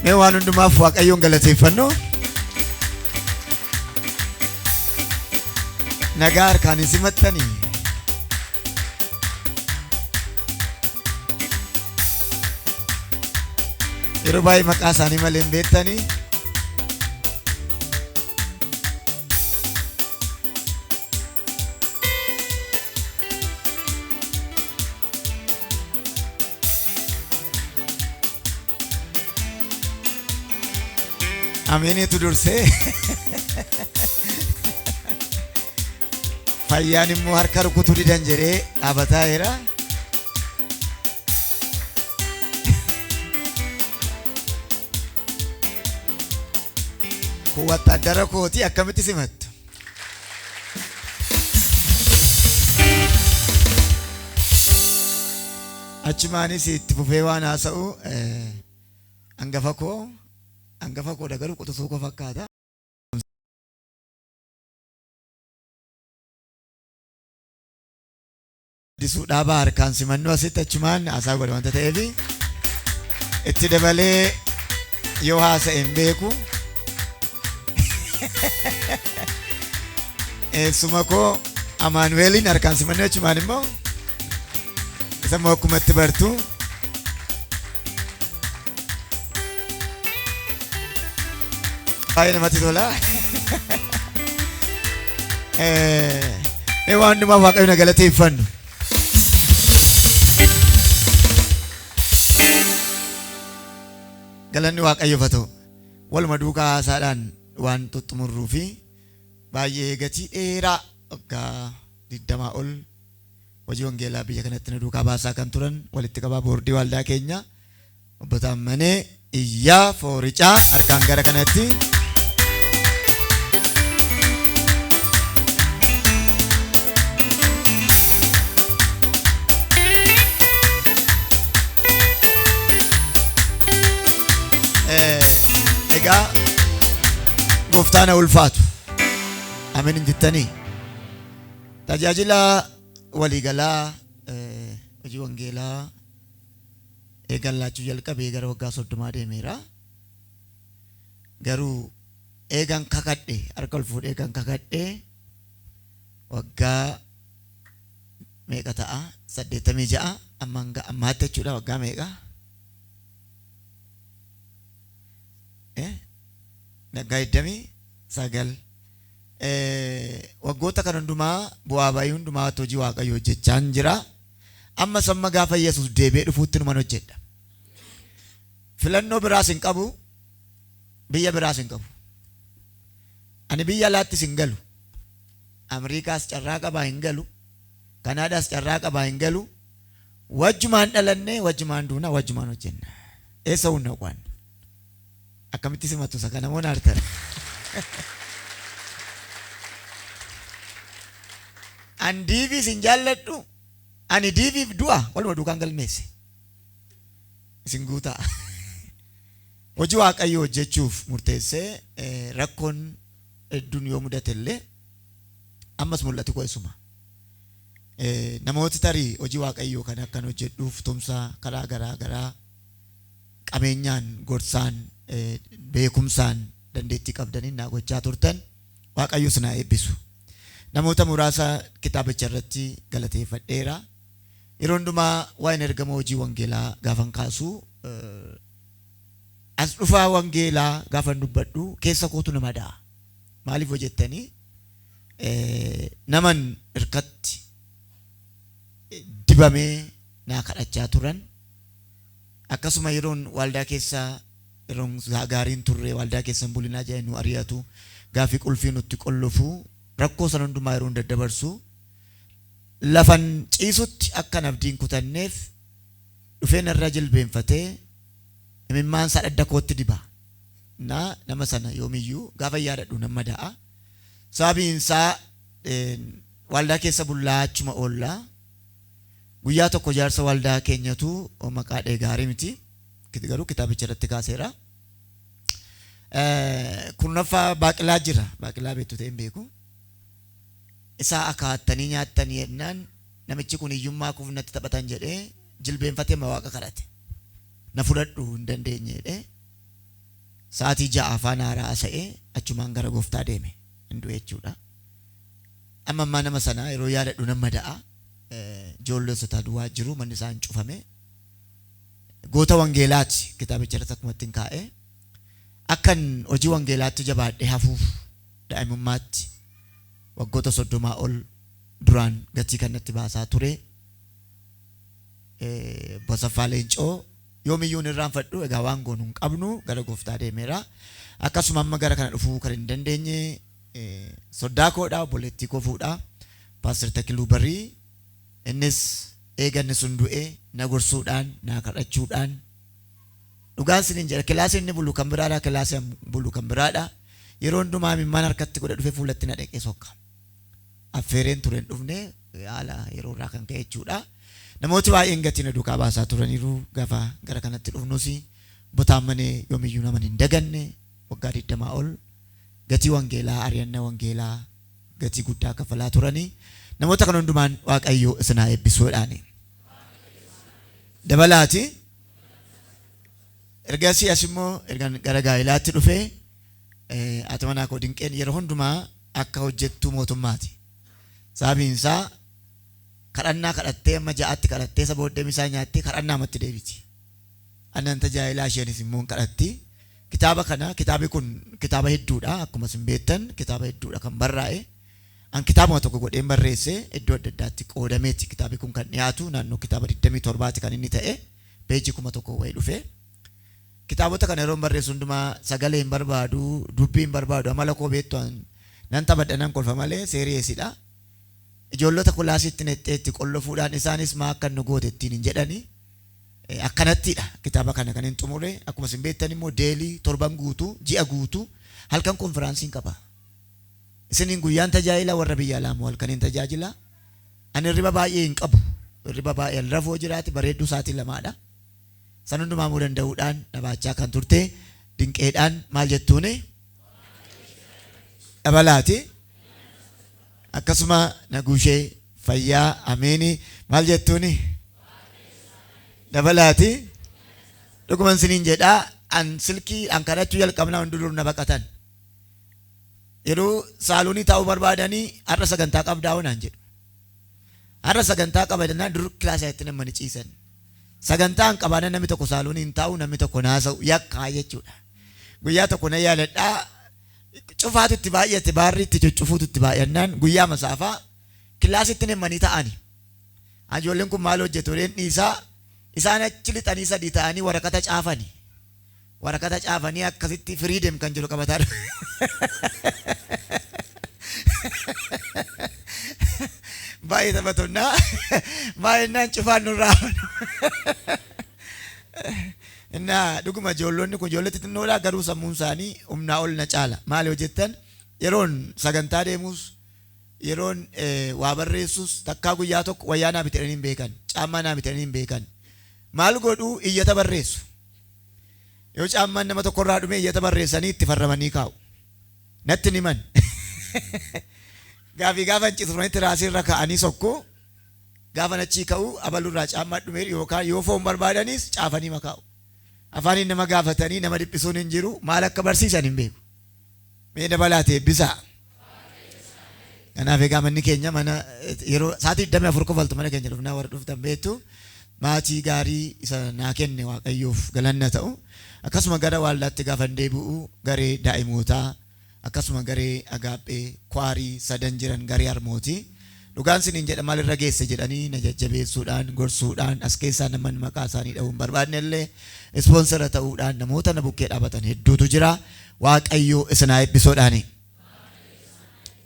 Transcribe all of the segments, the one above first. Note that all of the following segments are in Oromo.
Mee waan hundumaaf Waaqayyoon galateeffannu. Nagaa harkaan simattanii. Yeroo baay'ee maqaa isaanii malee hin beektanii. Ameenetu dursee fayyaan immoo harka rukutuu didan jedhee dhaabataa jira. Wattaaddara kootii akkamitti simattu? Achumaanis itti fufee waan haasa'u hangafa koo garuu quxisuu koo fakkaata. Addisuu dhaabaa harkaan simannoo asitti achumaan haasaa godha wanta ta'eef itti dabalee yoo haasa'e hin beeku. Eessuma koo Amaanuweeliin harkaan simannoo achumaan immoo isa immoo akkumatti bartu. Baay'ee namatti tola. Waan hundumaaf Waaqayyoon galateeffannu. Galanni Waaqayyoof haa ta'u. Waluma duukaa haasaadhaan waan xuxumurruu fi baay'ee gatii dheeraa waggaa 20 ol hojii wangeelaa biyya kanatti nu duukaa baasaa kan turan walitti qabaa boordii waldaa keenya obbo Taammanee Iyyaa Fooricaa harkaan gara kanatti. Egaa gooftaan ulfaatu ameen jettanii tajaajila waliigalaa hojii wangeelaa eegallaachuu jalqabee gara waggaa 30 deemeera. Garuu eegan kakadhe harka ol fuudhee eegan kakadhe waggaa meeqa ta'a? 86 ammaatti jechuudha. Waggaa meeqa? Waggaa 29 waggoota kan hundumaa bu'aa bayii hundumaa hojii Waaqayyoo hojjechaa jira. Amma samma gaafa Yesuus deebi'ee dhufuutti numan hojjedha. Filannoo biraas hin qabu, biyya biraas hin qabu. Ani biyya alaattis hin galu. Ameerikaas carraa qabaa hin galu. Kanaadaas carraa qabaa hin galu. Wajjumaan dhalannee wajjumaan duuna wajjumaan hojjenna. Eessa hunna waan akkamitti simatu isa kana moon artan. An diiviis hin jaalladhu. Ani diiviif du'a waluma duukaan galmeesse. Isin guutaa. Hojii Waaqayyoo hojjechuuf murteessee rakkoon hedduun yoo mudate illee ammas mul'atu qo'isuma. Namooti tarii hojii Waaqayyoo kan akkan hojjedhuuf tumsaa karaa garaa garaa qabeenyaan gorsaan beekumsaan dandeettii qabdaniin naa gochaa turtan Waaqayyo sinaa eebbisu. Namoota muraasa kitaabicha irratti galateeffadheera. Yeroo hundumaa waa'een ergama hojii wangeelaa gaafan kaasu as dhufaa wangeelaa gaafan dubbadhu keessa kootu nama da'a. Maaliif hojjettanii naman irkatti dibamee naa kadhachaa turan. Akkasuma yeroon waldaa keessaa yeroon gaariin turre waldaa keessan bulinaa jedhee nu ari'atu gaafii qulfii nutti qollofu rakkoo sana hundumaa yeroon daddabarsu lafan ciisutti akka nabdiin kutanneef dhufeen irra jilbeenfatee imimmaan isaa dhadda kootti diba. Nama sana yoomiyyuu gaafa yaadadhu nama da'a. Sababiin isaa waldaa keessa bullaachuma oollaa. Guyyaa tokko jaarsa waldaa keenyatu maqaa gaarii miti. Garuu kitaabicha irratti kaaseera. Kurnaffaa baaqilaa jira. Baaqilaa beektu ta'e hin beeku. Isaa akkaatanii nyaatanii jennaan namichi kun hiyyummaa kuuf natti taphatan jedhee jilbeenfatee waaqa kadhate. Na fudhadhu hin dandeenye jedhee sa'aatii 6 afaan haaraa sa'ee achumaan gara gooftaa deeme hin du'e jechuudha. Amma ammaa nama sanaa yeroo yaadadhu nama da'a. Ijoollota duwwaa jiru manni isaa hin cufame. Goota wangeelaati kitaabicha irratti akkuma ittiin kaa'e. Akkan hojii wangeelaatti jabaadhee hafuuf daa'imummaatti waggoota 30 ol duraan gatii kanatti baasaa ture. Bosaffaa Leencoo yoomiyyuu hin irraanfadhu. Egaa waan goonu hin qabnu gara gooftaa deemeera. Akkasuma amma gara kana dhufuu kan hin dandeenye soddaa koodhaa obboleettii koo fuudhaa Paaster Takiluu Barrii. Innis eeganni sun du'e na gorsuudhaan na kadhachuudhaan dhugaan siniin jedha. Kilaasii inni bulu kan biraadha, kilaasii bulu kan biraadha. Yeroo hundumaa mimmaan harkatti godhe dhufe fuulatti na dhaqee sokka. Affeereen ture hin dhufne haala yeroo irraa kan ka'e jechuudha. Namooti baay'een gatii na duukaa baasaa turaniiru gaafa gara kanatti dhufnus botaan manee yoomiyyuu nama hin daganne waggaa 20 ol gatii wangeelaa ari'annaa wangeelaa gatii guddaa kafalaa turanii. Namoota kan hundumaan Waaqayyo isin haa eebbisuudhaani. Dabalaati ergasii as immoo ergan gara gaa'ilaatti dhufee ati manaa koo dinqeen yeroo hundumaa akka hojjettuu mootummaati. Sababiin isaa kadhannaa kadhattee amma ja'aatti kadhattee isa booddee misaa nyaattee kadhannaa amatti deebiti. Annan tajaajilaa isheenis immoo hin kadhatti. Kitaaba kana kitaabni kun kitaaba hedduudha akkuma isin beektan kitaaba hedduudha kan barraa'e. An kitaabuma tokko godheen barreesse iddoo adda addaatti qoodameeti kitaabni kun kan dhiyaatu naannoo kitaaba 27 kan inni ta'e peejii 1000 wayii dhufe. Kitaabota kana yeroo barreessu hundumaa sagalee hin barbaadu, dubbii hin barbaadu, amala koo beektu nan taphadha nan kolfa malee seeriyeesidha. Ijoollota kulaasiitti netteetti qollofuudhaan isaanis maa akka nu goote ittiin hin jedhani. Akkanattidha kitaaba kana kan hin xumure. Akkuma isin beektan immoo deelii torban guutuu ji'a guutuu halkan konfiraansiin qaba. Isiniin guyyaan tajaajila warra biyya alaa moo halkaniin tajaajila. Ani hirriba baay'ee hin qabu. Hirriba baay'ee rafoo jiraati bareedduu sa'aatii 2dha. San hundumaa muu danda'uudhaan dhabaachaa kan turte dinqeedhaan maal jettuuni? Dabalaati. Akkasuma naguushee fayyaa ameeni maal jettuuni? Dabalaati. Dhuguman siniin jedhaa an silkii an kadhachuu jalqabnaa hunduruun na baqatan. Yeroo saaluunii taa'uu barbaadanii har'a sagantaa qabdaa naan jedhu. Har'a sagantaa qabadannaa dur kilaasatti nama ni ciisan. Sagantaa hin qabaanne namni tokko saaluunii hin taa'u namni tokko naasa'u yakkaa jechuudha. Guyyaa tokko na yaaladhaa cufaatu itti baay'ate baarri itti cuccufuutu itti baay'annaan guyyaa masaafaa kilaasitti nemmanii ta'ani. Ijoolleen kun maal hojjetu dhiisaa isaan achi lixanii 3 ta'anii waraqata caafani. Waraqata caafanii akkasitti firiidem kan jiru qabataa baay'ee taphatonnaa baay'inaan cufaan nurraa innaa dhuguma ijoollonni kun ijoolletti xinnoodhaa garuu sammuun isaanii humnaa ol na caala. Maali hojjettan yeroon sagantaa deemus yeroon waa barreessus takkaa guyyaa tokko wayyaa naa bitanii hin beekan caammaa naa bitanii hin beekan. Maal godhuu iyyata barreessu. Yoo caammaan nama tokkorraa dhume iyyata barreessanii itti farramanii kaa'u. Natti ni man. Gaafii gaafa cituranitti raasiirra kaa'anii sokku gaafa nachii ka'u abalurraa caammaa dhume yookaan yoo foon barbaadanis caafanii makaa'u. Afaaniin nama gaafatanii nama dhiphisuun hin jiru maal akka barsiisan hin beeku. Mee dabalaatee eebbisaa. Kanaaf egaa manni keenya mana yeroo sa'aatii 24 qofaltu mana keenya dhufnaa warra dhuftan beektu maatii gaarii isa naa kenne Waaqayyoof galanna ta'u. Akkasuma gara waaldaatti gaafa deebi'u garee daa'imootaa akkasuma garee agaaphee kwaarii 3 jiran garee harmootii dhugaan siniin jedha maalirra geesse jedhanii na jajjabeessuudhaan gorsuudhaan as keessaa namoonni maqaa isaanii dha'uun barbaadne illee ispoonsara ta'uudhaan namoota na bukkee dhaabatan hedduutu jira. Waaqayyo isin haa eebbisuudhaani.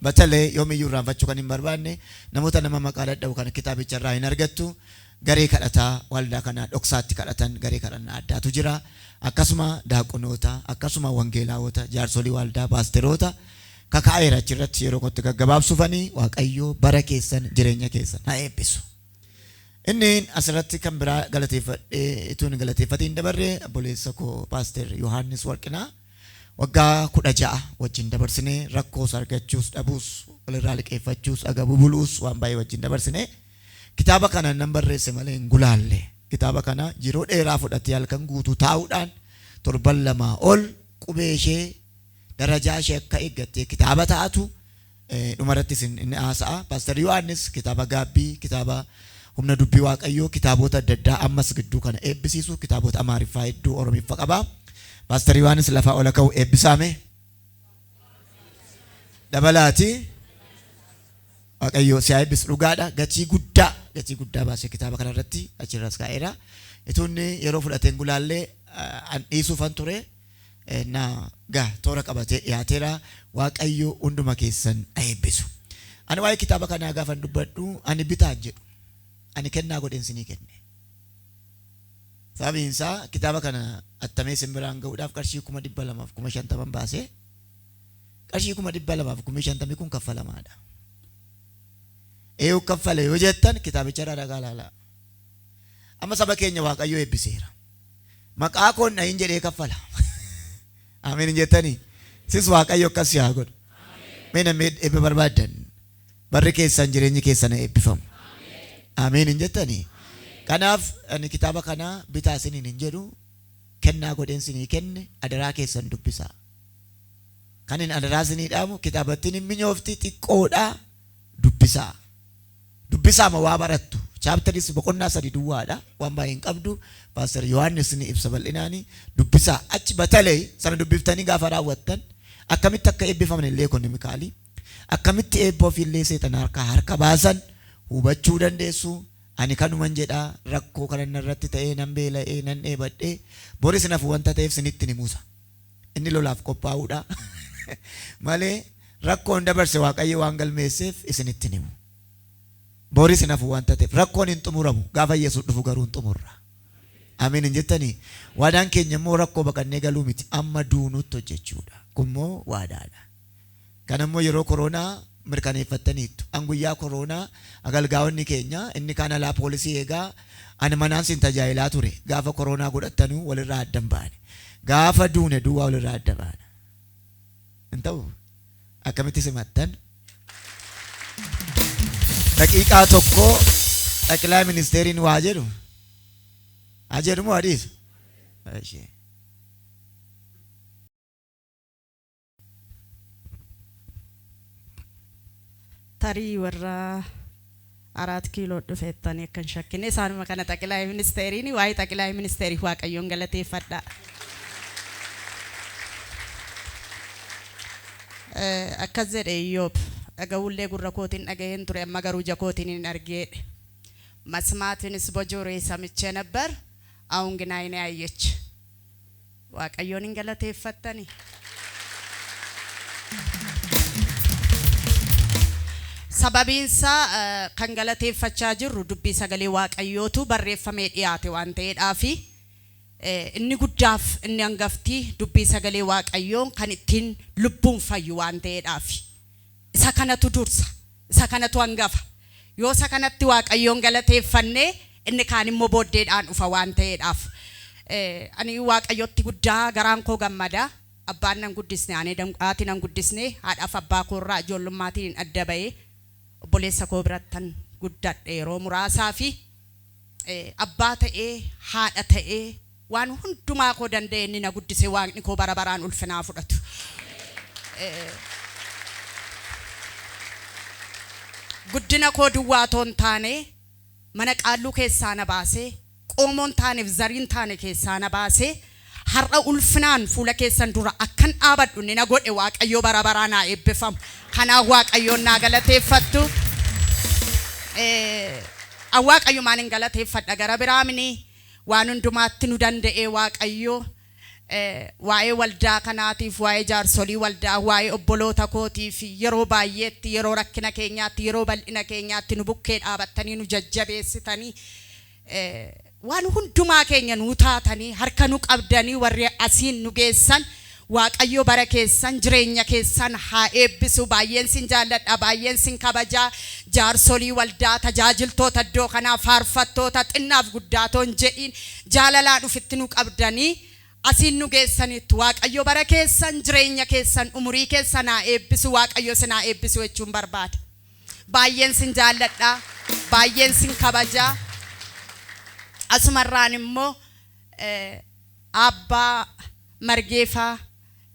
Batalee yoomiyyuu irraanfachuu kan hin barbaanne namoota nama maqaa dhadha'u kana kitaabicha irraa hin argattu. Garee kadhataa waldaa kana dhoksaatti kadhatan garee kadhannaa addaatu jira. Akkasuma daaqonoota akkasuma wangeelaawota jaarsolii waldaa paasteroota kaka'eera achirratti yeroo kotti gaggabaabsufanii Waaqayyo bara keessan jireenya keessan haa eebbisu. Inni asirratti kan biraa galateeffadhee ituun galateeffatiin dabarree obboleessa koo paaster Yohaannis Warqinaa waggaa 16 wajjin dabarsinee rakkoos argachuus dhabuus walirraa liqeeffachuus dhaga bubuluus waan baay'ee wajjin dabarsinee kitaaba kana nan barreesse malee hin gulaalle. Kitaaba kana yeroo dheeraa fudhatee halkan guutuu taa'uudhaan torban 2 ol قبيشة درجة شيء كإيجاتي كتابة تأتو نمرتي إن آسا باستر يوانس كتابة غابي كتابة هم ندوبي واقعيو كتابوتا ددا أمس قدو كان إبسيسو كتابوتا أمارفا يدو أورمي فقبا باستر يوانس لفا أولكو إبسامي دبلاتي واقعيو سياي بس رغادا غتي غدا باسي كتابة كان رتي أجراس كايرا إتوني يروف الأتنقلالي أن إيسو فانتوري na ga tora qabate yaatera waaqayyo unduma keessan ayebbisu ani waa'ee kitaaba kana gaafan dubbadhu ani bitaa jedhu ani kennaa godhen sinii kenne sababiin isaa kitaaba kana attamee simbiraan ga'uudhaaf qarshii 250 baase qarshii 250 kun kaffalamaadha kaffale yoo jettan kitaabicha dhagaa laala amma saba keenya waaqayyo eebbiseera maqaa koon na hin jedhee kaffala Amin jetani sis waaqayyo akkas yaa godhu mena med ebe barbaadan barri keessan jireenyi keessan eebbifamu amin jetani kanaaf ani kitaaba kana bitaa isiniin hin jedhu kennaa godhen sinii kenne adaraa keessan dubbisa kanin adaraa sinii dhaamu kitaabattiin hin minyoofti xiqqoodha dubbisa ma waa barattu chapteris boqonnaa 3 duwwaadha waan baay'een qabdu Pastor Yohaannis ni ibsa bal'inaani dubbisa achi batalee sana dubbiftanii gaafa raawwattan akkamitti akka eebbifamne illee ekonomikaali akkamitti eebboo fi illee seetan harka baasan hubachuu dandeessu ani kanuman jedha rakkoo kana irratti ta'ee nan beela'ee nan dheebadhee boris nafu wanta ta'eef sinitti ni muusa inni lolaaf qophaa'uudha malee rakkoon dabarse waaqayyo waan galmeesseef isinitti ni mu boris nafu wanta ta'eef rakkoon hin xumuramu gaafa Yesuus dhufu garuu hin xumurra Amin jetani waadaan keenya immoo rakkoo baqannee galuu miti amma duunutti hojjechuudha kunimmoo waadaadha kan immoo yeroo koronaa mirkaneeffattaniittu an guyyaa koronaa agalgaa'onni keenya inni kaan alaa poolisii eegaa ani manaan sin tajaajilaa ture gaafa koronaa godhattanuu walirraa addan baane gaafa duune duwwaa walirraa adda baana hin ta'u akkamitti simattan daqiiqaa tokko xaqilaa ministeeriin waa jedhu Ajar mu hadis. Asyik. Tari warra 4 kilo dhufettanii kan shakkine isaanuma kana xaqilaa ministeeriin waa'ee xaqilaa ministeerii waaqayyoon galateeffadha. Akkas jedhe Iyyoob dhaga'ullee gurra kootiin dhaga'een ture amma garuu ija kootiin hin argeedhe መስማትንስ በጆሮዬ ሰምቼ ነበር አሁን ግን አይኔ አየች waaqayyoon galateeffattani sababiinsa kan galateeffachaa jirru dubbii sagalee waaqayyootu barreeffamee dhiyaate waan ta'eedhaafi inni guddaaf inni hangafti dubbii sagalee waaqayyoon kan ittiin lubbuun fayyu waan ta'eedhaafi isa kanatu dursa isa kanatu hangafa yoo isa kanatti waaqayyoon galateeffanne inni kaan immoo booddeedhaan dhufa waan ta'eedhaaf ani waaqayyotti guddaa garaan koo gammada abbaan nan guddisne ani haati nan guddisne haadhaaf abbaa koo irraa ijoollumaatiin adda ba'ee obboleessa koo birattan guddadhe yeroo muraasaa fi abbaa ta'ee haadha ta'ee waan hundumaa koo danda'e inni na guddise waaqni koo bara baraan ulfinaa fudhatu guddina koo duwwaa toon taane mana qaalluu keessaa na baasee qoomoon taaneef zariin taane keessaa na baasee har'a ulfinaan fuula keessan dura akkan dhaabadhu ni na godhe waaqayyo bara baraa naa eebbifamu kanaaf waaqayyoon naa galateeffattu waaqayyo maan hin galateeffadha gara biraamini waan hundumaatti nu danda'e waaqayyo waa'ee waldaa kanaatiif waa'ee jaarsolii waldaa waa'ee obboloota kootiif yeroo baay'eetti yeroo rakkina keenyaatti yeroo bal'ina keenyaatti nu bukkee dhaabattanii nu jajjabeessitanii waan hundumaa keenya nu taatanii harka nu qabdanii warri asiin nu geessan waaqayyo bara keessan jireenya keessan haa eebbisu baay'een sin jaalladha baay'een sin kabajaa jaarsolii waldaa tajaajiltoota iddoo kanaa faarfattoota xinnaaf guddaatoon jedhiin jaalalaan ufitti nu qabdanii asiin nu geessanitti waaqayyo bara keessan jireenya keessan umurii keessan haa eebbisu waaqayyo sin haa eebbisu jechuun barbaada baay'een sin jaalladha baay'een sin kabajaa asumarraan immoo abbaa margeefaa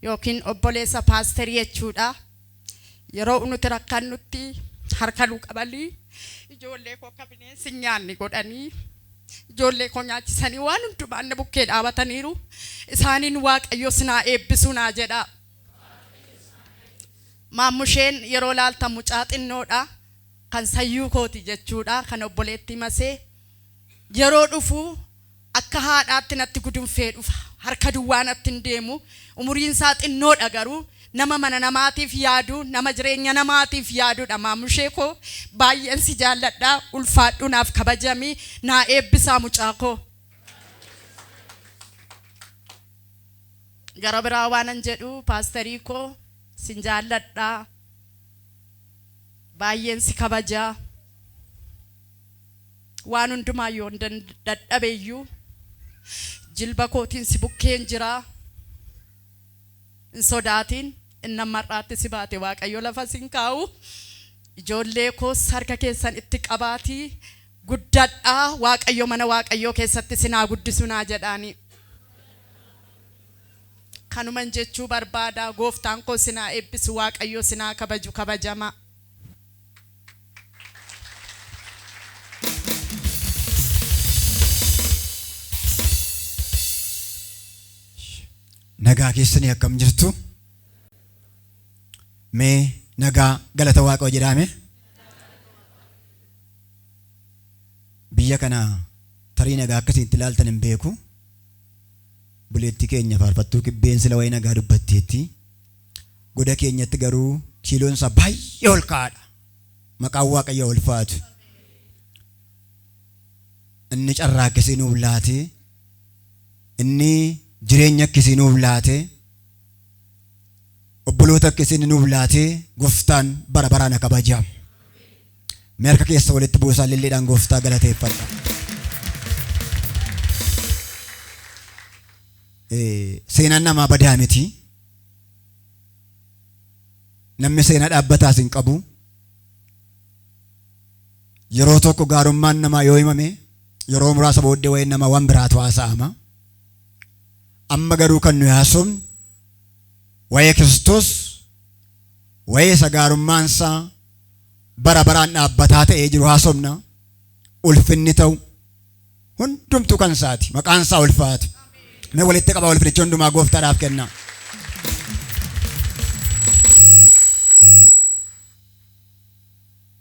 yookiin obboleessa paasterii jechuudha. Yeroo nuti rakkannutti harka nu qabanii ijoollee koo akka bineensi nyaanni godhanii ijoollee koo nyaachisanii waan hundumaan na bukkee dhaabataniiru. Isaaniin Waaqayyo sinaa eebbisu naa jedha. Maammusheen yeroo laalta mucaa xinnoodha. Kan sayyuu kooti jechuudha. Kan obboleetti masee yeroo dhufu akka haadhaatti natti gudunfee dhufa. Harka duwwaa natti hin deemu. Umuriin isaa xinnoodha garuu nama mana namaatiif yaadu, nama jireenya namaatiif yaadudha. Maammushee koo baay'een si jaalladha. Ulfaadhu naaf kabajamii naa eebbisaa mucaa koo. Gara biraa waanan jedhu paasterii koo sin jaalladha. Baay'een si kabajaa. Waan hundumaa yoo dadhabeeyyuu jilba kootiin si bukkeen jira. Hin sodaatin. Inni mar'aatti si baate Waaqayyo lafa sin kaa'u. Ijoollee koos harka keessan itti qabaatii guddadhaa. Waaqayyo mana Waaqayyoo keessatti sinaa guddisu naa jedhaani. Kanuman jechuu barbaada. Gooftaan koo sinaa eebbisu. Waaqayyo sinaa kabaju kabajama. Nagaa keessanii akkam jirtu? Mee nagaa galata Waaqoo jedhame? Biyya kana tarii nagaa akkasiin itti ilaaltan hin beeku. Buleetti keenya faarfattuu kibbeen sila wayii nagaa dubbatteetti. Goda keenyatti garuu kiiloonsa baay'ee ol kaadha. Maqaan Waaqayyoo ulfaatu. Inni carraa akkasii nuuf laate. Inni jireenya akkasii nuuf laate. Obboloota akkasii nuuf laate. Gooftaan bara baraan haa kabajamu. Mee harka keessa walitti buusaa lilleedhaan Gooftaa galateeffadha. Seenaan namaa badaa miti. Namni seenaa dhaabbataas hin qabu. Yeroo tokko gaarummaan namaa yoo himame yeroo muraasa booddee wayiin nama waan biraatu haasa'ama. Amma garuu kan nuyi haasofnu waa'ee Kiristoos, waa'ee isa gaarummaansaa bara baraan dhaabbataa ta'ee jiru haasofna. Ulfinni ta'u hundumtuu kan isaati. Maqaan isaa ulfaatu. Mee walitti qabaa ulfinicha hundumaa Gooftaadhaaf kenna.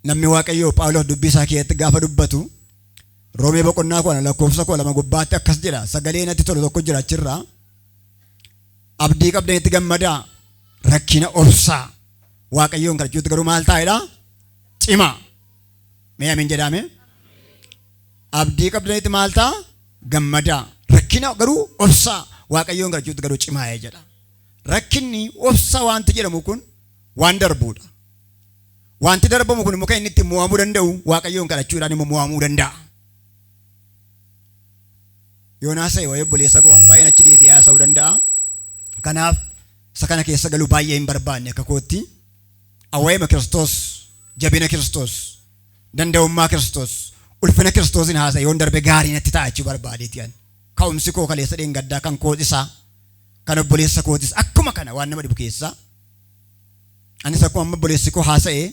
Namni Waaqayyoo Phaawulos dubbii isaa keessatti gaafa dubbatu Roomee boqonnaa kudha lakkoofsa 2 gubbaatti akkas jedha. Sagalee natti tolu tokko jira achirraa. Abdii qabdanitti gammadaa, rakkina obsaa. Waaqayyoon kadhachuutti garuu maal taa'edha? Cimaa. Mee amiin jedhame? Abdii qabdanitti maal ta'a? Gammadaa. Rakkina garuu obsaa. Waaqayyoon kadhachuutti garuu cimaa jedha. Rakkinni obsaa wanti jedhamu kun waan darbuudha. Wanti darbamu kun muka inni itti mo'amuu danda'u Waaqayyoon kadhachuudhaan immoo mo'amuu danda'a. Yoonaas waa'ee obboleessa koo waan baay'een achi deebi'ee haasa'uu danda'a. Kanaaf isa kana keessa galuu baay'ee hin barbaanne akka kootti. Awwaa'ima Kiristoos, jabina Kiristoos, danda'ummaa Kiristoos, ulfina Kiristoosin haasa'e yoon darbe gaarii natti ta'a jechuu barbaadeeti ani. Ka'umsi koo kaleessa dheengaddaa kan kootisaa, kan obboleessa kootis akkuma kana waan nama dhibu keessaa. Anis akkuma amma obboleessi koo haasa'e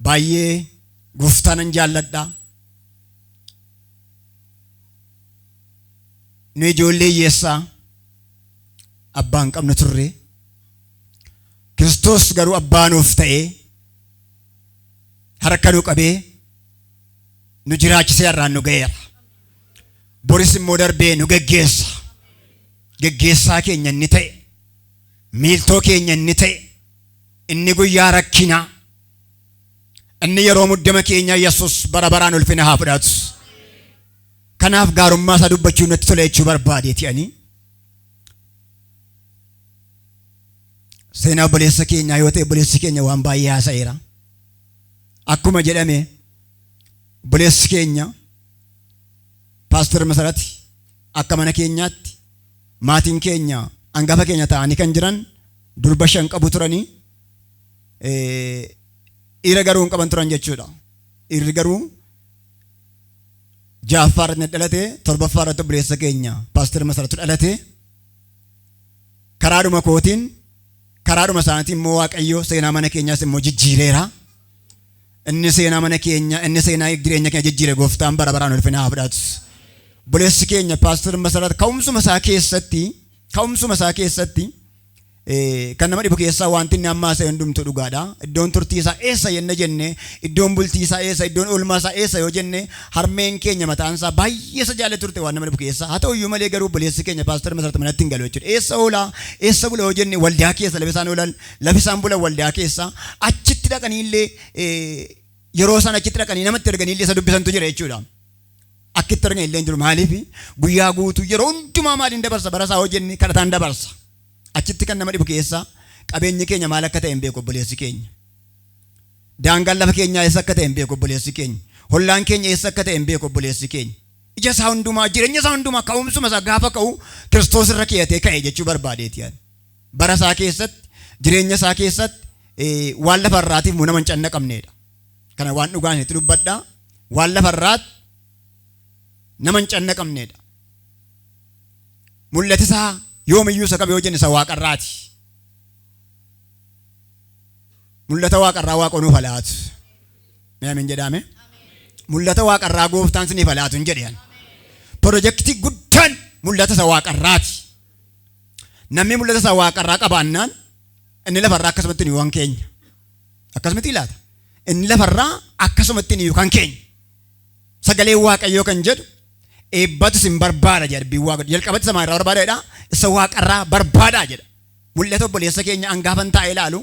baay'ee Gooftaan jaalladha. Nu ijoollee hiyyeessaa abbaan qabnu turre. Kiristoos garuu abbaa nuuf ta'ee harka nu qabee nu jiraachisee har'aan nu ga'eera. Boris immoo darbee nu geggeessa. Geggeessaa keenya inni ta'e, miiltoo keenya inni ta'e, inni guyyaa rakkinaa, inni yeroo muddama keenya Yesuus bara baraan ulfina haa fudhatu. Kanaaf gaarummaa isaa dubbachuun natti tola jechuu barbaadeeti ani. Seenaa obboleessa keenyaa yoo ta'e obboleessi keenya waan baay'ee haasa'eera. Akkuma jedhame obboleessi keenya Paaster Masarat akka mana keenyaatti maatiin keenya hangafa keenya ta'anii kan jiran durba 5 qabu turanii dhiira garuu hin qaban turan jechuudha. Dhiirri garuu 6ffaa irratti dhalate, 7ffaa irratti obboleessa keenya Paaster Masaratu dhalate. karaadhuma kootiin karaadhuma isaaniitiin immoo Waaqayyo seenaa mana keenyaas immoo jijjiireera. Inni seenaa mana keenya inni seenaa jireenya keenya jijjiire gooftaan bara baraan ulfina haa fudhatu. Buleessi keenya Paaster Masarat ka'umsuma isaa keessatti kan nama dhibu keessaa wanti inni ammaa isa hundumtu dhugaadha. Iddoon turtii isaa eessa yenna jenne, iddoon bultii isaa eessa, iddoon oolmaa isaa eessa yoo jenne harmeen keenya mataan isaa baay'ee isa jaallatee turte waan nama dhibu keessaa. Haa ta'u iyyuu malee garuu buleessi keenya Paaster Masarat manatti hin galu jechuudha. Eessa oolaa, eessa bula yoo jenne waldaa keessa lafa isaan oolan, lafi isaan bulan waldaa keessa achitti dhaqanii illee yeroo isaan achitti dhaqanii namatti erganii illee isa dubbisantu jira jechuudha. Akkitti argan illee jiru maaliif guyyaa guutuu yeroo hundumaa maaliin dabarsa barasaa yoo jenne kadhataan dabarsa. Achitti kan nama dhibu keessaa qabeenyi keenya maal akka ta'e hin beeku obboleessi keenya. Daangaan lafa keenyaa eessa akka ta'e hin beeku obboleessi keenya. Hollaan keenya eessa akka ta'e hin beeku obboleessi keenya. Ija isaa hundumaa jireenya isaa hundumaa ka'umsuma isaa gaafa ka'u Kiristoos irra keeyatee ka'e jechuu barbaadeeti yaani. Bara isaa keessatti jireenya isaa keessatti waan lafa irraatiif nama hin cannaqamneedha. Kana waan dhugaan itti dubbadhaa waan lafa irraatti nama hin cannaqamneedha. Mul'ati isaa yoomiyyuu isa qabe yoo jenne isa waaqarraati. Mul'ata waaqarraa Waaqni nuuf laatu. Mee amiin jedhame? Mul'ata waaqarraa gooftaan isiniif laatu hin jedhan. Pirojektii guddaan mul'ata isa waaqarraati. Namni mul'ata isa waaqarraa qabaannaan inni lafarraa akkasumatti ni waan keenya. Akkasumatti ilaata. Inni lafarraa akkasumatti ni kan keenya. Sagalee Waaqayyoo kan jedhu eebbatu sin barbaada jedha Waaqa jalqabatti sama irraa barbaadaadha isa waaqarraa barbaadaa jedha. Mul'ata obboleessa keenya hangaafan taa'ee ilaalu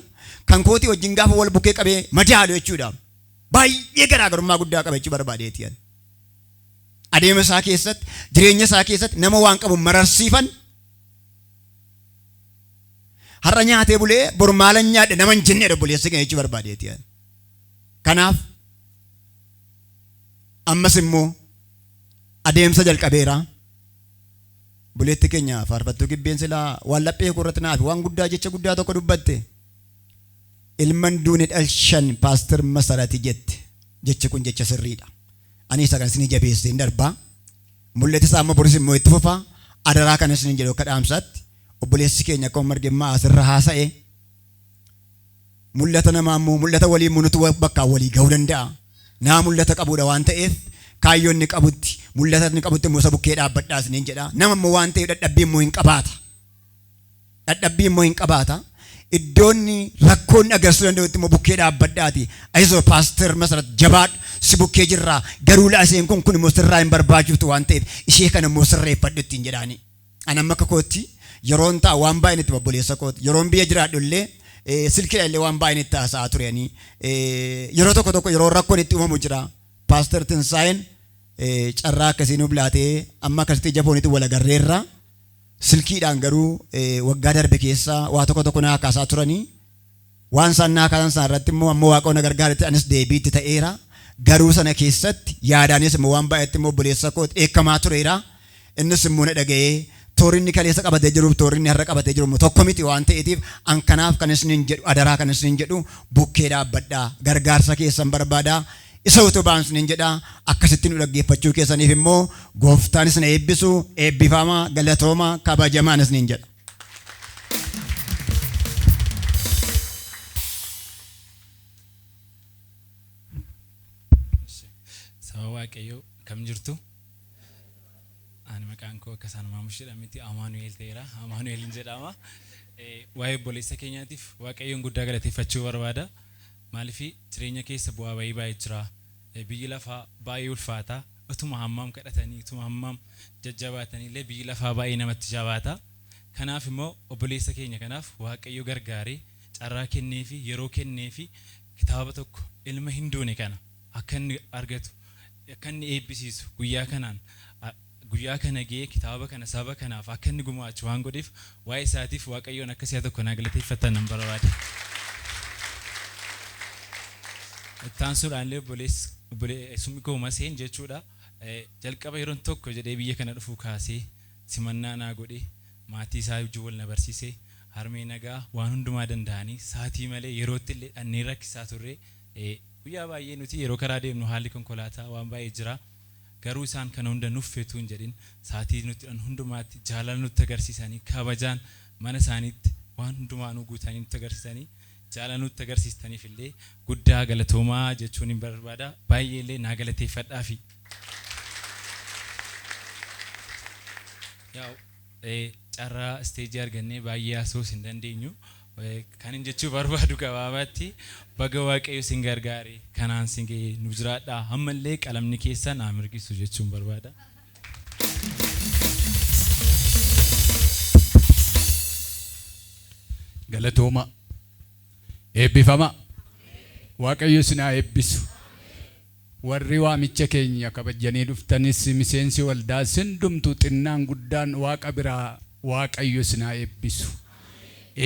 kan kootii wajjin gaafa wal bukkee qabee madaalu jechuudha. Baay'ee garaagarummaa guddaa qaba jechuu barbaadeeti. Adeema isaa keessatti jireenya isaa keessatti nama waan qabu mararsiifan har'a nyaatee bulee bor maalan nyaadhe nama hin jenne obboleessa keenya jechuu barbaadeeti. Kanaaf ammas immoo adeemsa jalqabeera. Buleetti keenya faarfattuu gibbeen silaa waan laphee korratti naaf waan guddaa jecha guddaa tokko dubbatte. Ilman duune dhalshan Paaster Masarati jette. Jechi kun jecha sirriidha. Ani isa kan isin jabeessee hin darbaa. Mul'ati isaa amma boris immoo itti fufa. Adaraa kan isin jedhu akka dhaamsaatti obboleessi keenya akkuma margemmaa asirra haasa'e. Mul'ata namaa immoo mul'ata walii munutu bakka walii gahuu danda'a. Naa mul'ata qabuudha waan ta'eef kaayyoon ni qabutti mul'ata ni qabutti immoo isa bukkee dhaabbadhaas ni jedha. Nama immoo waan ta'eef dadhabbii immoo hin qabaata. Dadhabbii immoo hin qabaata. Iddoonni rakkoon agarsiisuu danda'utti immoo bukkee dhaabbadhaati. Ayisoo Paaster Masarat jabaadhu si bukkee jirraa garuu laaseen kun immoo sirraa hin barbaachiftu waan ta'eef ishee kana immoo sirreeffadhu ittiin jedhaani. Ani amma akka kootti yeroon ta'a waan baay'een itti obboleessa kooti yeroon biyya jiraadhu illee silkii illee waan baay'een itti haasa'aa turanii yeroo tokko yeroo rakkoon itti uumamu jira. Paaster Tinsaayin carraa akkasii nuuf laatee amma akkasitti jaboonitti wal agarreerra. Silkiidhaan garuu waggaa darbe keessa waa tokko naa kaasaa turanii waan isaan naa kaasan sana irratti immoo ammoo Waaqayyoon gargaaretti anis deebiitti ta'eera. Garuu sana keessatti yaadaanis immoo waan baay'eetti immoo obboleessa kooti eekkamaa tureera. Innis immoo na dhaga'ee toorinni kaleessa qabatee jiruuf toorinni har'a qabatee jiru tokko miti waan ta'eetiif an kanaaf kan isin jedhu adaraa kan isin jedhu bukkee dhaabbadhaa gargaarsa keessan barbaadaa. Isa utubaan isin jedha akkasitti nu dhaggeeffachuu keessaniif immoo gooftaan isin eebbisu eebbifamaa galatoomaa kabajamaan isin jedha. Saba Waaqayyoo kam jirtu? Ani maqaan koo akka isaan maamushidha miti Amaanu'eel ta'eera. Amaanu'eel jedhama. Waa'ee obboleessa keenyaatiif Waaqayyoon guddaa galateeffachuu barbaada. Maaliif jireenya keessa bu'aa bayii baay'ee jira. Biyyi lafaa baay'ee ulfaata. Utuma hammam kadhatanii utuma hammam jajjabaatanii illee biyyi lafaa baay'ee namatti jabaata. Kanaaf immoo obboleessa keenya kanaaf Waaqayyo gargaaree carraa kenneefi yeroo kenneefi kitaaba tokko ilma hin duune kana akka inni argatu akka inni eebbisiisu guyyaa kana ga'ee kitaaba kana saba kanaaf akka inni gumaachu waan godheef waa'ee isaatiif Waaqayyoon akka si'a tokko naa galateeffatan nan barbaada. Taansuudhaan illee obboleessummi koo Maseen jechuudha. Jalqaba yeroon tokko jedhee biyya kana dhufuu kaasee simannaa naa godhee maatii isaa wajjin wal na barsiisee harmee nagaa waan hundumaa danda'anii saatii malee yerootti illee dhannee rakkisaa turre. Guyyaa baay'ee nuti yeroo karaa deemnu haalli konkolaataa waan baay'ee jira. Garuu isaan kana hunda nuuf feetuu hin jedhin saatii nuti hundumaatti jaalala nutti agarsiisanii kabajaan mana isaaniitti waan hundumaanuu guutanii nutti agarsiisanii jaalala nutti agarsiistaniif illee guddaa galatoomaa jechuun hin barbaada. Baay'ee illee naa galateeffadhaafi. Carraa isteejii argannee baay'ee haasa'uus hin dandeenyu. Kan hin jechuu barbaadu gabaabaatti baga Waaqayyo sin gargaare kanaan sin ga'e nu jiraadhaa ammallee qalamni keessa naa mirgisu jechuun barbaada. Galatooma eebbifama Waaqayyo sin haa eebbisu. Warri waamicha keenya kabajanii dhuftanis miseensi waldaa sindumtu xinnaan guddaan Waaqa biraa Waaqayyo sin haa eebbisu.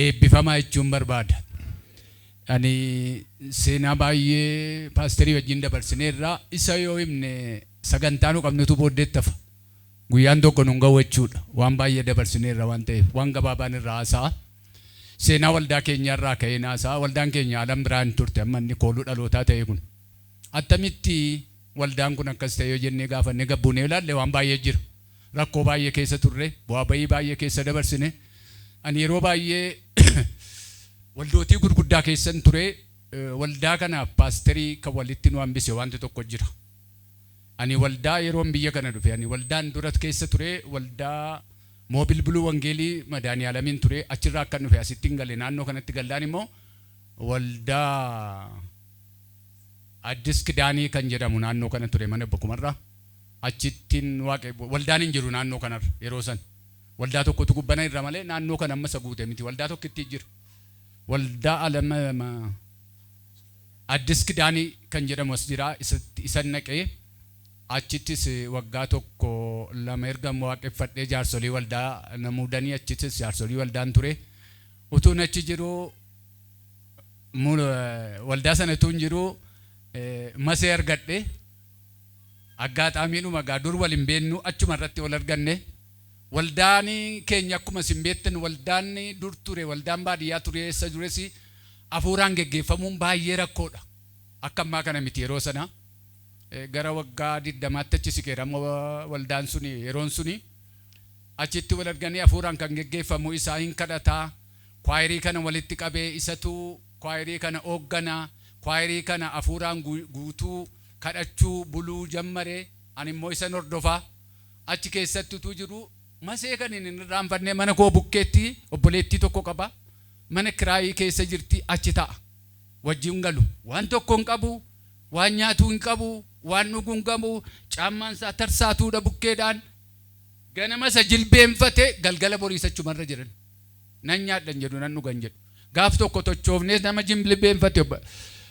Eebbifama jechuun barbaada. Ani seenaa baay'ee paasterii wajjin dabarsineerra isa yoo himne sagantaa nu qabnutu booddeetti hafa. Guyyaan tokko nu hin ga'u jechuudha. Waan baay'ee dabarsineerra waan ta'eef waan gabaabaan irraa haasa'a. Seenaa waldaa keenyarraa ka'een haasa'a. Waldaan keenya alam biraan turte amma inni kooluu dhalootaa ta'e kun. Attamitti waldaan kun akkas ta'e yoo jennee gaafanne gabbuunee ilaalle waan baay'ee jira. Rakkoo baay'ee keessa turre, bu'aa bayii baay'ee keessa dabarsine. Ani yeroo baay'ee waldootii gurguddaa keessan ture waldaa kanaaf paasterii kan walitti nu hambise wanti tokko jira. Ani waldaa yeroon biyya kana dhufe ani waldaan durat keessa ture waldaa moobil buluu wangeelii madaaniyaalamin ture achirraa akkan dhufe asitti hin galle naannoo kanatti gallaan immoo waldaa Addis Kidaanii kan jedhamu naannoo kana ture mana bakkumarraa achittiin waldaan hin jiru naannoo kanarra yeroo san. Waldaa tokkotu gubbana irra malee naannoo kana amma isa guute miti. Waldaa tokkitti jira. Waldaa alama Addis Kidaanii kan jedhamu as jira isa naqee achittis waggaa tokko lama erga waaqeffadhee jaarsolii waldaa namuudanii achittis jaarsolii waldaan ture. Utuun achi jiru waldaa sanatuun jiru masee argadhe aggaataamiidhuma gaa dur wal hin beennu achuma irratti wal arganne. Waldaan keenya akkuma isin beektan waldaan dur ture waldaan baadiyyaa ture eessa duresi hafuuraan geggeeffamuun baay'ee rakkoodha. Akka ammaa kana miti yeroo sana gara waggaa 20tti achi siqeerama waldaan suni yeroon suni achitti wal arganii hafuuraan kan geggeeffamu isaa hin kadhataa kwaayirii kana walitti qabee isatu kwaayirii kana hoogganaa kwaayirii kana hafuuraan guutuu kadhachuu buluu jammaree ani immoo isa hordofaa achi keessatti utuu jiru. Masee kan inni irraanfannee mana koo bukkeetti obboleettii tokko qaba. Mana kiraayii keessa jirti achi ta'a. Wajjin galu. Waan tokko hin qabu, waan nyaatuu hin qabu, waan dhuguu hin qabu, caammaan isaa tarsaatuudha bukkeedhaan. Ganama isa jilbeenfate galgala boriisachumarra jiran. Nan nyaadhan jedhu nan dhugan jedhu. Gaaf tokko tochoofnee nama jilbeenfate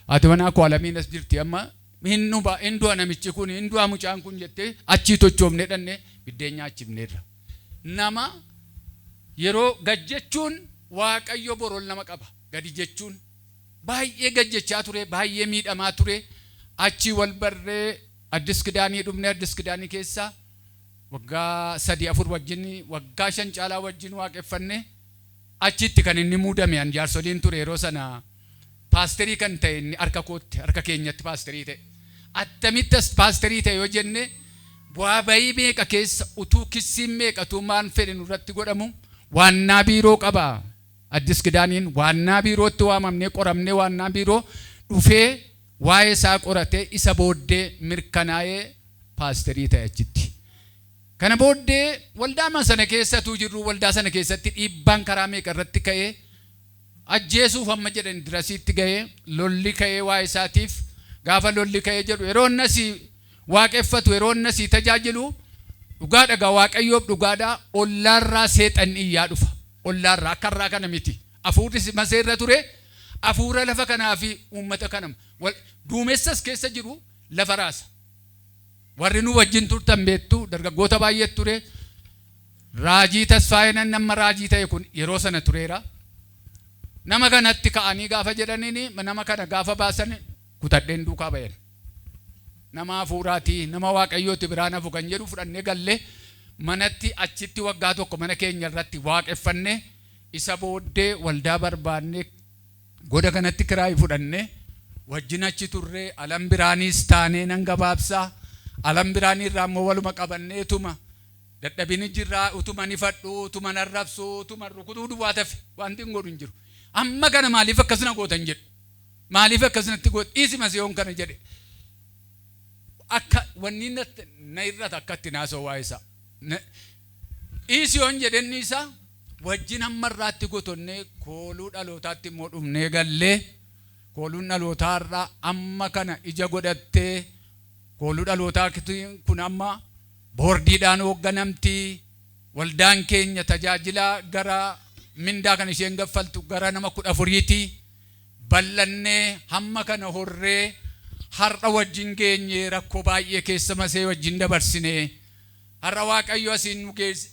ati manaa koo alamiin as jirti amma hindu'a namichi kun hindu'a mucaan kun jettee achii tochoofnee dhanne biddeen nyaachifneerra. Nama yeroo gajjechuun Waaqayyo borool nama qaba. Gadi jechuun baay'ee gajjechaa ture, baay'ee miidhamaa ture. Achi wal barree Addis Kidaanii dhufne Addis Kidaanii keessa waggaa 3-4 wajjin waggaa 5 caalaa wajjin waaqeffanne. Achitti kan inni muudame an jaarsoliin ture yeroo sana paasterii kan ta'e inni harka kootti harka keenyatti paasterii ta'e. Attamittas paasterii ta'e yoo jenne bu'aa bayii meeqa keessa utuu kissiin meeqatu maan fedhe nurratti godhamu waannaa biiroo qaba. Addis Kidaaniin waannaa biirootti waamamnee qoramnee waannaa biiroo dhufee waa'ee isaa qoratee isa booddee mirkanaa'ee paasterii ta'e achitti. Kana booddee waldaa sana keessatu jirru waldaa sana keessatti dhiibbaan karaa meeqa irratti ka'ee ajjeesuuf amma jedhan dirasiitti ga'ee lolli ka'ee waa'ee isaatiif gaafa lolli ka'ee jedhu yeroo innasii waaqeffatu yeroo innasii tajaajilu dhugaadha Waaqayyoof dhugaadha ollaarraa seexan iyyaa dhufa. Ollaarraa akka irraa kana miti. Hafuurri maseerra ture hafuura lafa kanaa fi uummata kana duumessas keessa jiru lafa raasa. Warri nu wajjin turtan beektu dargaggoota baay'ee ture. Raajii Tasfaayinan nama raajii ta'e kun yeroo sana tureera. Nama kanatti ka'anii gaafa jedhaniini nama kana gaafa baasan kutadheen duukaa bayan. Nama hafuuraatii nama Waaqayyooti biraan hafu kan jedhu fudhannee galle manatti achitti waggaa tokko mana keenya irratti waaqeffanne isa booddee waldaa barbaanne goda kanatti kiraayii fudhanne wajjin achi turre alam biraaniis taanee nan gabaabsaa alam biraanii irraa immoo waluma qabanneetuma dadhabini jirraa utuma ni fadhu utuma narrabsu utuma rukutuu duwwaa tafe wanti hin godhu hin jiru amma kana maaliif akkasina gootan jedhu maaliif akkasinatti godhu dhiisima siyoon kana jedhe akka wanni na irrata akkatti naasoo waa isaa dhiisiyoon jedhenni isaa wajjin hammarraatti gotonne kooluu dhalootaatti immoo dhufnee gallee kooluun dhalootaarraa amma kana ija godhattee kooluu dhalootaa kun amma boordiidhaan hoogganamti waldaan keenya tajaajila gara mindaa kan isheen gaffaltu gara nama 14ti bal'annee hamma kana horree har'a wajjin geenye rakkoo baay'ee keessa masee wajjin dabarsine har'a waaqayyo asiin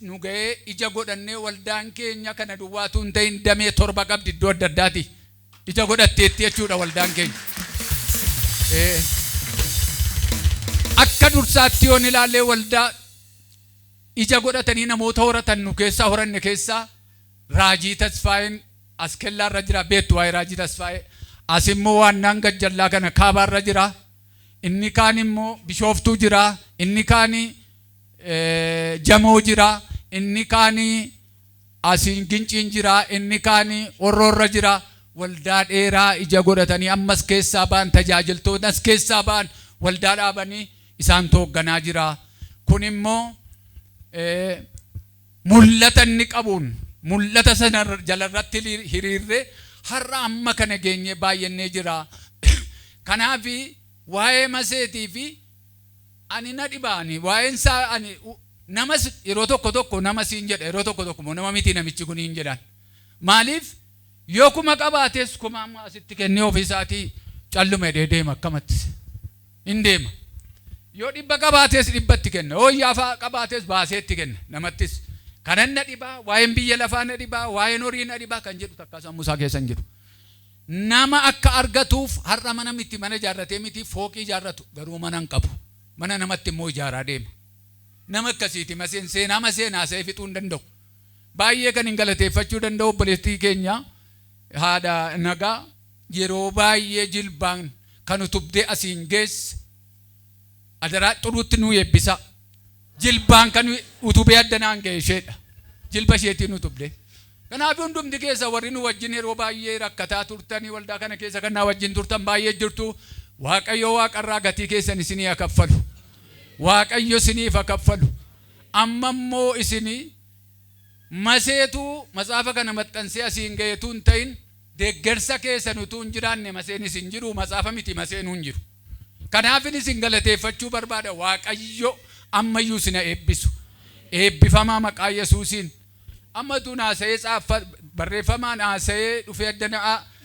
nu ga'ee ija godhannee waldaan keenya kana duwwaatu hin ta'in damee 7 qabdi iddoo adda addaati ija godhatteetti jechuudha waldaan keenya akka dursaatti yoon ilaalee waldaa ija godhatanii namoota horatan nu keessaa horanne keessaa raajii tasfaa'een as kellaarra jira beektu waa'ee raajii tasfaa'ee as immoo waannaan gajjallaa kana kaabaarra jira inni kaan immoo bishooftuu jira inni kaan jamoo jira inni kaan asiin ginciin jira inni kaan horroorra jira waldaa dheeraa ija godhatanii ammas keessaa ba'an tajaajiltoota as keessaa ba'an waldaa dhaabanii isaan toogganaa jira kun immoo mul'ata inni qabuun mul'ata sana jalarratti hiriirree har'a amma kana geenye baay'annee jira kanaaf waa'ee maseetii fi ani na dhibaani waa'een isaa ani namas yeroo tokko nama siin jedha yeroo tokko nama miti namichi kun hin jedhan maaliif yoo kuma qabaates kuma amma asitti kennee ofiisaatii callume deema akkamatti hin deema yoo dhibba qabaates dhibbatti kenna yoo yaafa qabaates baaseetti kenna namattis kanan na dhibaa waa'een biyya lafaa na dhibaa waa'een horii na dhibaa kan jedhu takka sammuusaa keessan jiru nama akka argatuuf har'a mana miti mana ijaarratee miti fooqii ijaarratu garuu mana hin qabu mana namatti immoo ijaaraa deema nama akkasiiti maseen seenaa maseenaa see fixuu hin danda'u baay'ee kan hin galateeffachuu danda'u obboleettii keenya haadha nagaa yeroo baay'ee jilbaan kan utubdee asiin geesse adaraa xuruutti nu eebbisa jilbaan kan utubee addanaan ga'e isheedha jilba isheetiin utubdee kanaaf hundumti keessa warri nu wajjin yeroo baay'ee rakkataa turtanii waldaa kana keessa kan naa wajjin turtan baay'ee jirtu waaqayyo waaqarraa gatii keessan isinii haa kaffalu waaqayyo isiniif haa kaffalu amma immoo isinii maseetu matsaafa kana maxxansee asiin ga'eetu hin ta'in deeggarsa keessan utuu hin jiraanne maseen isin jiru matsaafa miti maseen hin jiru kanaaf isin galateeffachuu barbaada waaqayyo ammayyuu sina eebbisu eebbifamaa maqaa Yesuusiin amma tu naasa'ee xaaffa barreeffamaan naasa'ee dhufee addana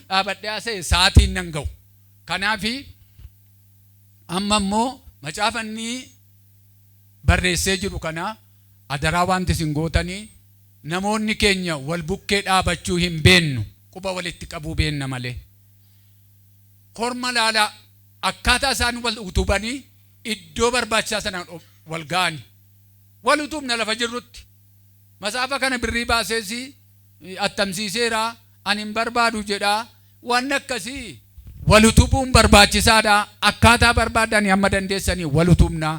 dhaabadhee naasa'ee sa'aatiin nan ga'u kanaaf amma immoo macaafanni barreessee jiru kana adaraa wanti isin gootanii namoonni keenya wal bukkee dhaabachuu hin beennu quba walitti qabuu beenna malee korma laalaa akkaataa isaan wal utubanii iddoo barbaachisaa sana wal ga'ani wal utubna lafa jirrutti masaafa kana birrii baaseesi attamsiiseera ani hin barbaadu jedhaa waan akkasii wal utubuun barbaachisaadha akkaataa barbaadanii amma dandeessanii wal utubna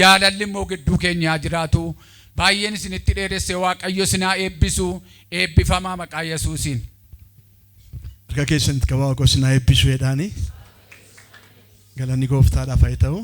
jaalalli immoo gidduu keenyaa jiraatu baay'een isinitti dheeresse waaqayyo sinaa eebbisu eebbifamaa maqaa Yesuusiin harka keessanitti qabaa waaqoo sinaa eebbisu jedhaanii galanni gooftaadhaaf haa ta'u